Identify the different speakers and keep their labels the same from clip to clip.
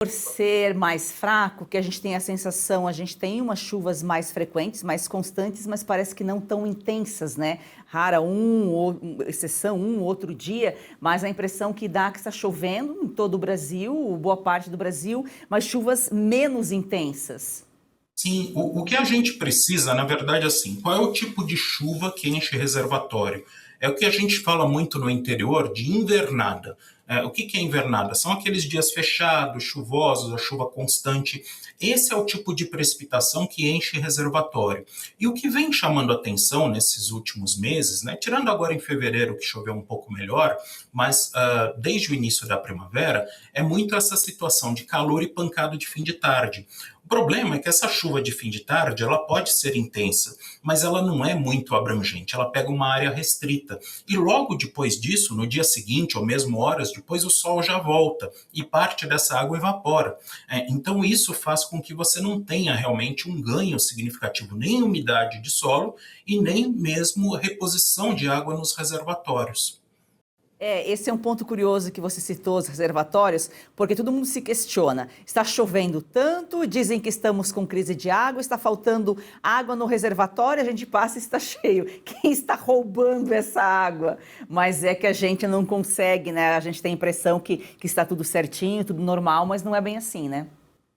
Speaker 1: Por ser mais fraco, que a gente tem a sensação, a gente tem umas chuvas mais frequentes, mais constantes, mas parece que não tão intensas, né? Rara exceção um outro dia, mas a impressão que dá é que está chovendo em todo o Brasil, boa parte do Brasil, mas chuvas menos intensas.
Speaker 2: Sim, o que a gente precisa, na verdade, assim, qual é o tipo de chuva que enche reservatório? É o que a gente fala muito no interior de invernada. O que é invernada? São aqueles dias fechados, chuvosos, a chuva constante. Esse é o tipo de precipitação que enche reservatório. E o que vem chamando atenção nesses últimos meses, né, tirando agora em fevereiro que choveu um pouco melhor, mas desde o início da primavera, é muito essa situação de calor e pancada de fim de tarde. O problema é que essa chuva de fim de tarde, ela pode ser intensa, mas ela não é muito abrangente, ela pega uma área restrita. E logo depois disso, no dia seguinte, ou mesmo horas depois, o sol já volta e parte dessa água evapora. Então isso faz com que você não tenha realmente um ganho significativo, nem em umidade de solo e nem mesmo reposição de água nos reservatórios.
Speaker 1: Esse é um ponto curioso que você citou, os reservatórios, porque todo mundo se questiona. Está chovendo tanto, dizem que estamos com crise de água, está faltando água no reservatório, a gente passa e está cheio. Quem está roubando essa água? Mas é que a gente não consegue, né? A gente tem a impressão que está tudo certinho, tudo normal, mas não é bem assim, né?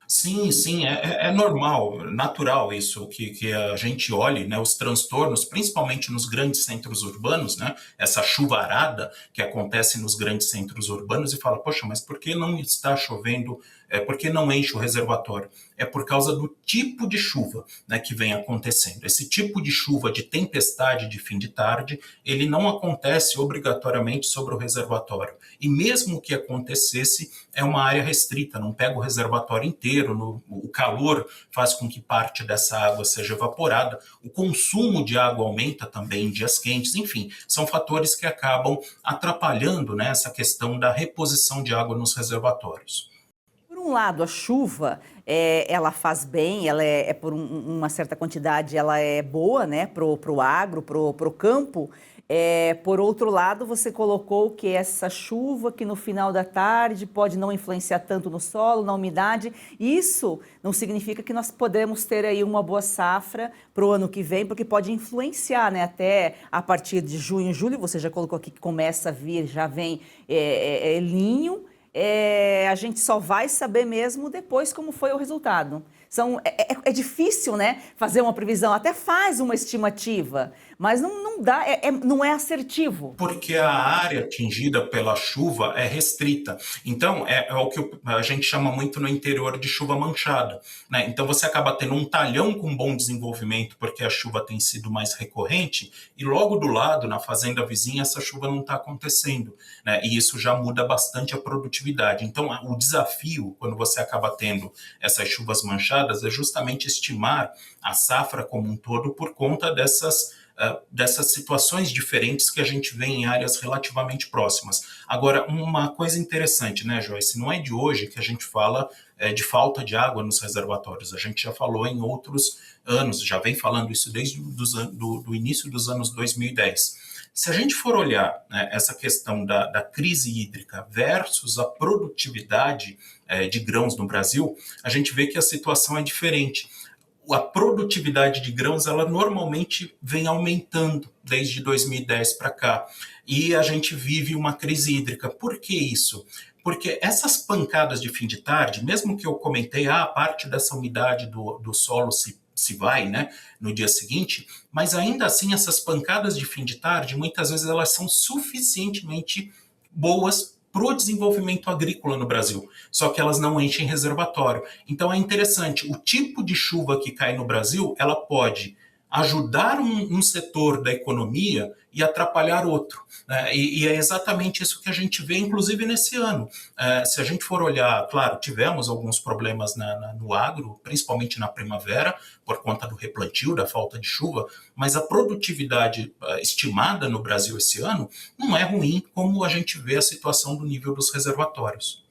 Speaker 2: Sim, sim, é normal, natural isso, que a gente olhe, né, os transtornos, principalmente nos grandes centros urbanos, né, essa chuvarada que acontece nos grandes centros urbanos e fala, poxa, mas por que não está chovendo, por que não enche o reservatório? É por causa do tipo de chuva, né, que vem acontecendo. Esse tipo de chuva de tempestade de fim de tarde, ele não acontece obrigatoriamente sobre o reservatório. E mesmo que acontecesse, é uma área restrita, não pega o reservatório inteiro, o calor faz com que parte dessa água seja evaporada, o consumo de água aumenta também em dias quentes, enfim, são fatores que acabam atrapalhando, né, essa questão da reposição de água nos reservatórios.
Speaker 1: Por um lado, a chuva, ela faz bem, ela por uma certa quantidade, ela é boa, né, pro agro, pro campo. Por outro lado, você colocou que essa chuva que no final da tarde pode não influenciar tanto no solo, na umidade. Isso não significa que nós podemos ter aí uma boa safra para o ano que vem, porque pode influenciar, né, até a partir de junho, julho, você já colocou aqui que começa a vir, já vem El Niño. A gente só vai saber mesmo depois como foi o resultado. É difícil, né, fazer uma previsão, até faz uma estimativa, mas não dá, não é assertivo.
Speaker 2: Porque a área atingida pela chuva é restrita. Então, é o que a gente chama muito no interior de chuva manchada, né? Então, você acaba tendo um talhão com bom desenvolvimento, porque a chuva tem sido mais recorrente, e logo do lado, na fazenda vizinha, essa chuva não está acontecendo, né? E isso já muda bastante a produtividade. Então, o desafio, quando você acaba tendo essas chuvas manchadas, é justamente estimar a safra como um todo por conta dessas situações diferentes que a gente vê em áreas relativamente próximas. Agora, uma coisa interessante, né, Joyce? Não é de hoje que a gente fala de falta de água nos reservatórios. A gente já falou em outros anos, já vem falando isso desde do início dos anos 2010. Se a gente for olhar, né, essa questão da crise hídrica versus a produtividade de grãos no Brasil, a gente vê que a situação é diferente. A produtividade de grãos, ela normalmente vem aumentando desde 2010 para cá. E a gente vive uma crise hídrica. Por que isso? Porque essas pancadas de fim de tarde, mesmo que eu comentei, parte dessa umidade do solo se vai, né, no dia seguinte, mas ainda assim essas pancadas de fim de tarde, muitas vezes elas são suficientemente boas para o desenvolvimento agrícola no Brasil, só que elas não enchem reservatório. Então é interessante, o tipo de chuva que cai no Brasil, ela pode ajudar um setor da economia e atrapalhar outro, né? E é exatamente isso que a gente vê, inclusive nesse ano. Se a gente for olhar, claro, tivemos alguns problemas no agro, principalmente na primavera, por conta do replantio, da falta de chuva, mas a produtividade estimada no Brasil esse ano não é ruim, como a gente vê a situação do nível dos reservatórios.